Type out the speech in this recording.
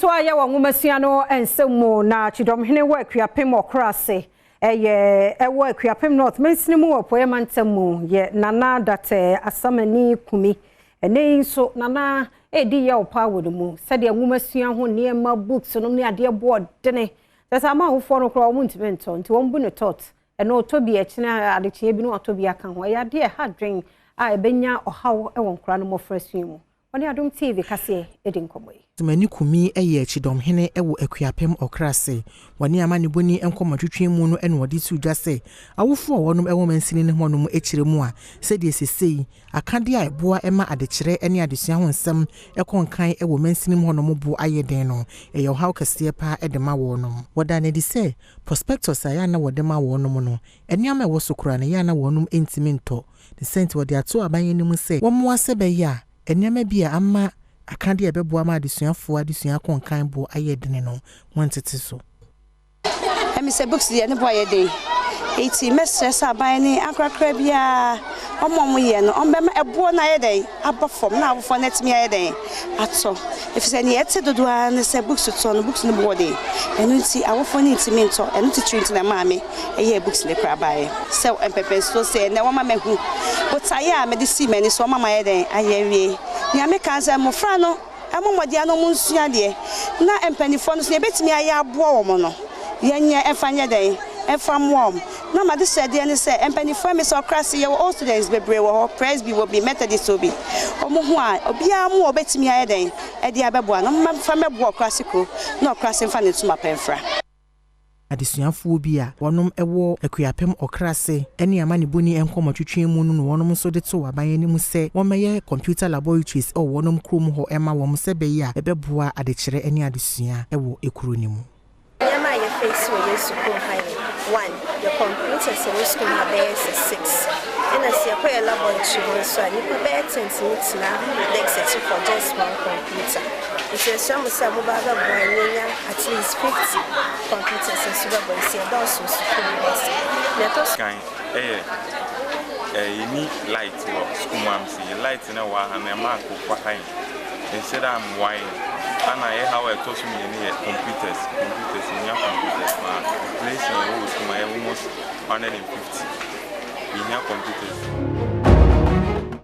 so aya wa nwomasuya no ensemu na Kyidomhene work ya pem Okoras work ya pem North Mensini mu opoye mantamu ye nana date asamani kumi ene so nana edi ya opa wodumu sede nwomasuya ho niema books no ne ade board dene tesa ma hofo no kro wo ntime nto nti won bu ne tot ene otobi e kina adechie bi no otobi aka ho ya de ha dwen a ebenya ohaw e won kra no mo frasuya mu oni Adom TV Kasee edin komoy Mani kumi Kyidomhene ewo akuapem Okrase wani amane boni enkomotwetwe mu no ene wode suja se awofo wonom ewo mansini ne honom ekire mu a sede sesei akade a eboa ema adekire ene adesua ho nsem ekonkan ewo mansini mu honom bu ayeden no eyo haw kase pa edema wonom woda ne di se prospectus aya na wode ma wonom no ene ama ewo sokura ne ya na wonom entimi nto the sent wode ato aban ni mu se womoa se be ya ene bia ama akande ebeboa ma adesuafo adesua konkan bo ayedene no wantete so emi se books ye ne bo ayede eti mestres aban akrakra bia omom ye no ombema ebo na ayede abafom na abafo na timi ayede ato efise ne yete dodo an se books to no books no body enu ti awofo ni timi nto enu ti treat na maame eye books le kra bae se empepe so se ne woma mehu but aya me de si mani so mama ayede ayewie nya me kan se mo fra no amomodi ano mu nsua de na empanifo no so ebetimi aya abo wo mo no yenye efanye den efamwom na ma de sede ne se empanifo me so Okrase ye all students bebre wo Presby will be Methodist obi omo hu a obia mu obetimi aya den e de abebo no ma fa mebo Okrase ko na Okrase mfa ne tuma penfra adesuafo bi a wonom ewo akuapem Okrase ene amane boni enkomotwetwe mu no wonom so de to aban ni mu se womeye computer laboratories o wonom krom ho ema wom se be ya ebeboa adekire ene adesua ewo ekuro ni mu yama ye face wo yesu ko high 1 the computer so we school na be 6 ina se ko ya laboratory so ani ko be 10 na next for just one computer. If you some baba boynya at least 50 computers and super boys here also let us kind you need light school am see light na wa na mark kwa high instead am wine and I how I told me any computers in your computers place in almost 150 in your computers.